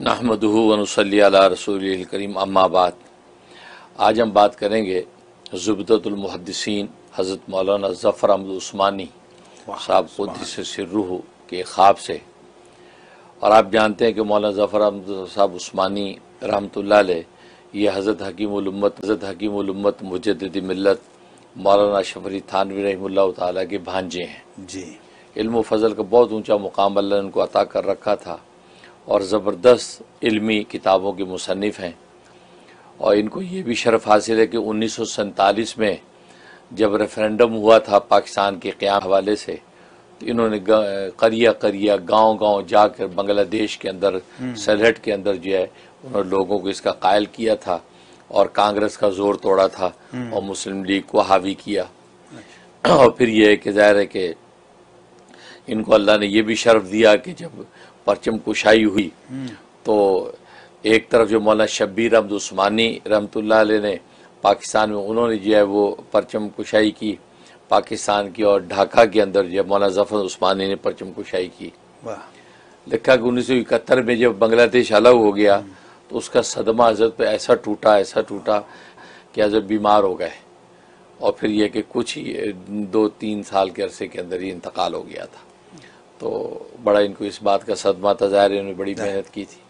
नहमदुहु व नुसल्ली अला रसूलिल करीम अम्मा बाद। आज हम बात करेंगे ज़ुबदतुल मुहद्दिसीन हज़रत मौलाना ज़फ़र अहमद उस्मानी साहब क़ुद्दस सिर्रुहु के ख्वाब से। और आप जानते हैं कि मौलाना ज़फ़र अहमद साहब उस्मानी रहमतुल्लाह अलैह ये हज़रत हकीमुल उम्मत मुजद्दिद मिल्लत मौलाना अशरफ अली थानवी रहमतुल्लाह ताला के भांजे हैं जी। इल्म व फ़ज़ल का बहुत ऊँचा मुकाम अल्लाह ने उनको अता कर रखा था और ज़बरदस्त इल्मी किताबों के मुसन्निफ़ हैं। और इनको ये भी शरफ़ हासिल है कि 1947 में जब रेफ़रेंडम हुआ था पाकिस्तान के क़याम हवाले से, तो इन्होंने करिया गांव जाकर बांग्लादेश के अंदर सलहट के अंदर जो है उन्होंने लोगों को इसका कायल किया था और कांग्रेस का ज़ोर तोड़ा था और मुस्लिम लीग को हावी किया। और फिर ये है कि ज़ाहिर है कि इनको अल्लाह ने ये भी शर्फ दिया कि जब परचम कुशाई हुई तो एक तरफ जो मौलाना शब्बीर अहमद उस्मानी रहमतुल्लाह अलैह ने पाकिस्तान में उन्होंने जो है वो परचम कुशाई की पाकिस्तान की, और ढाका के अंदर जो मौलाना ज़फ़र उस्मानी ने परचम कुशाई की। लिखा कि 1971 में जब बांग्लादेश अलग हो गया तो उसका सदमा हज़रत पे ऐसा टूटा कि हज़रत बीमार हो गए और फिर यह कि कुछ ही 2-3 साल के अरसे के अंदर ही इंतकाल हो गया था। तो बड़ा इनको इस बात का सदमा था, ज़ाहिर इन्होंने बड़ी मेहनत की थी।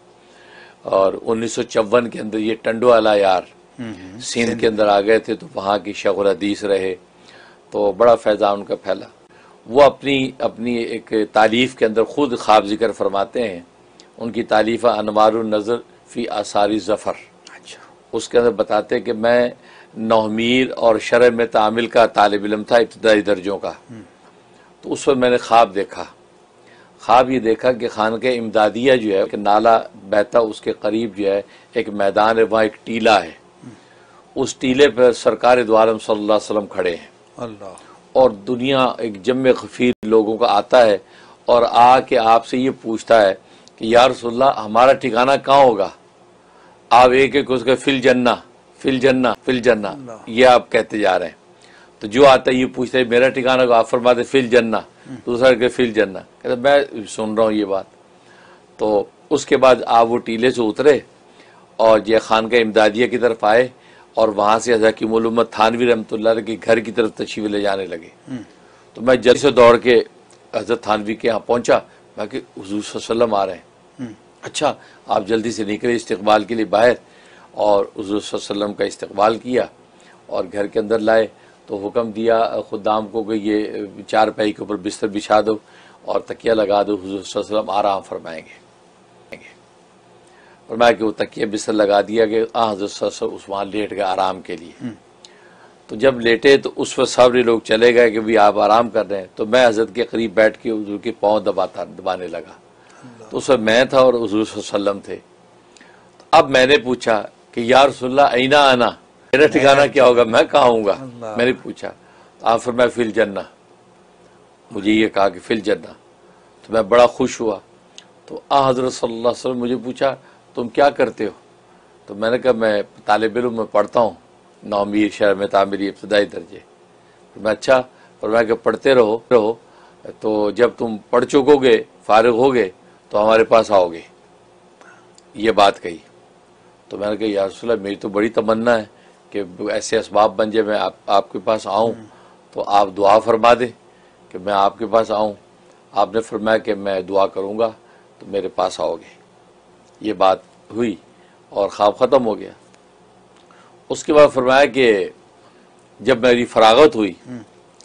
और 1954 के अंदर ये टंडोवाला यार सिंध के अंदर आ गए थे, तो वहाँ की शेखुल हदीस रहे, तो बड़ा फैज़ान उनका फैला। वो अपनी एक तारीफ़ के अंदर ख़ुद ख्वाब ज़िक्र फरमाते हैं। उनकी तारीफ़ अनवारुन नज़र फ़ी आसारी ज़फ़र, उसके अंदर बताते हैं कि मैं नौमीर और शरह में तामिल का तालिब इल्म था, इब्तिदाई दर्जों का। तो उस वक्त मैंने ख्वाब ये देखा कि खानका इमदादिया जो है कि नाला बहता उसके करीब जो है एक मैदान है, वहाँ एक टीला है, उस टीले पर सरकार दो आलम सल्लल्लाहु अलैहि वसल्लम खड़े हैं अल्लाह। और दुनिया एक जम्मे खफीर लोगों का आता है और आके आपसे ये पूछता है कि या रसूलल्लाह हमारा ठिकाना कहाँ होगा। आप एक उसका फिल जन्ना ये आप कहते जा रहे हैं। तो जो आता है ये पूछता है मेरा ठिकाना को, आप फरमाते फिल जन्ना, दूसरा के फिल जन्ना। कहते मैं सुन रहा हूँ ये बात। तो उसके बाद आप वो टीले से उतरे और जय खान का इमदादिया की तरफ आए और वहाँ से हज़रत हकीमुल उम्मत थानवी रहमतुल्लाह के घर की तरफ तशरीफ़ ले जाने लगे। तो मैं जल्दी से दौड़ के हज़रत थानवी के यहाँ पहुँचा। मैं कि हुज़ूर सल्लल्लाहु अलैहि वसल्लम आ रहे हैं। अच्छा, आप जल्दी से निकले इस्तकबाल के लिए बाहर, और हुज़ूर सल्लल्लाहु अलैहि वसल्लम का इस्तकबाल किया और घर के अंदर लाए। तो हुक्म दिया खुदाम को कि ये चारपाई के ऊपर बिस्तर बिछा दो और तकिया लगा दो, हुज़ूर सल्लल्लाहु अलैहि वसल्लम आराम फरमाएंगे। फरमाया कि वो तकिया बिस्तर लगा दिया कि हज़रत सल्लल्लाहु अलैहि वसल्लम वहाँ लेट गए आराम के लिए। तो जब लेटे तो उस वक्त सारे लोग चले गए कि भाई आप आराम कर रहे हैं। तो मैं हज़रत के करीब बैठ के हुज़ूर के पाँव दबाने लगा। तो उस वक्त मैं था और हुज़ूर सल्लल्लाहु अलैहि वसल्लम थे। तो अब मैंने पूछा कि या रसूलल्लाह ऐना आना, मेरा ठिकाना क्या होगा, मैं कहाँ आऊँगा। मैंने पूछा तो आप फरमाया फिल जन्ना, मुझे ये कहा कि फिल जन्ना। तो मैं बड़ा खुश हुआ। तो हज़रत सल्लल्लाहु अलैहि वसल्लम मुझे पूछा तुम क्या करते हो। तो मैंने कहा मैं तालिब इल्म में पढ़ता हूँ, नौमीर शरह में तामीरी इब्तिदाई दर्जे। तो मैं अच्छा, और मैं कि पढ़ते रहो तो जब तुम पढ़ चुकोगे फारिग होगे तो हमारे पास आओगे, ये बात कही। तो मैंने कहा या रसूलल्लाह मेरी तो बड़ी तमन्ना है कि ऐसे असबाब बन जाए मैं आपके पास आऊँ, तो आप दुआ फरमा दें कि मैं आपके पास आऊँ। आपने फरमाया कि मैं दुआ करूँगा तो मेरे पास आओगे। ये बात हुई और ख्वाब ख़त्म हो गया। उसके बाद फरमाया कि जब मेरी फरागत हुई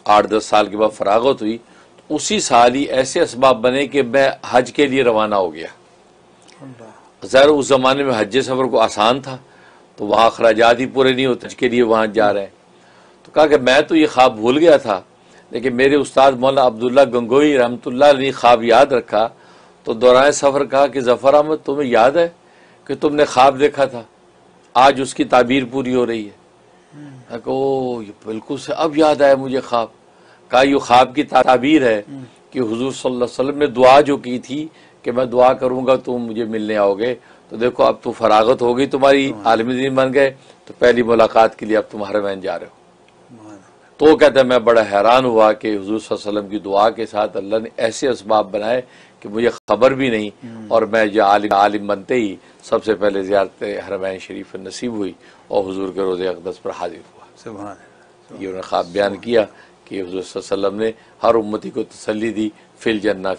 8-10 साल के बाद फरागत हुई, तो उसी साल ही ऐसे असबाब बने कि मैं हज के लिए रवाना हो गया। ज़ाहिर उस ज़माने में हज सफ़र को आसान था, तो वहाँ अखराजात ही पूरे नहीं होते, हज के लिए वहाँ जा रहे हैं। तो कहा कि मैं तो ये ख्वाब भूल गया था, लेकिन मेरे उस्ताद मौलाना अब्दुल्ला गंगोई रहमतुल्लाह ने ख्वाब याद रखा। तो दौरान सफ़र कहा कि ज़फ़र अहमद तुम्हें याद है कि तुमने ख्वाब देखा था, आज उसकी ताबीर पूरी हो रही है। ओ ये बिल्कुल से अब याद आया मुझे ख्वाब। कहा ये ख्वाब की ताबीर है कि हुज़ूर सल्लल्लाहु अलैहि वसल्लम ने दुआ जो की थी कि मैं दुआ करूँगा तुम मुझे मिलने आओगे। तो देखो अब तो फरागत हो गई तुम्हारी, आलिम दीन बन गए, तो पहली मुलाकात के लिए अब तुम हरमैन जा रहे हो। तो कहता है मैं बड़ा हैरान हुआ कि हुजूर सल्लल्लाहु अलैहि वसल्लम की दुआ के साथ अल्लाह ने ऐसे असबाब बनाए कि मुझे खबर भी नहीं, और मैं जो आलिम बनते ही सबसे पहले ज़ियारत हरमैन शरीफ नसीब हुई और हुजूर के रोज़े अक़दस पर हाजिर हुआ। ये उन्होंने ख्वाब बयान किया कि हुजूर सल्लल्लाहु अलैहि वसल्लम ने हर उम्मती को तसल्ली दी, फिल जन्ना,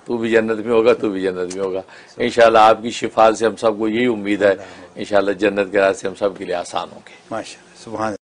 तू भी जन्नत में होगा, तू भी जन्नत में होगा। इंशाअल्लाह आपकी शिफात से हम सबको यही उम्मीद है, इंशाअल्लाह जन्नत के रास्ते हम सब के लिए आसान होंगे। माशाअल्लाह, सुभान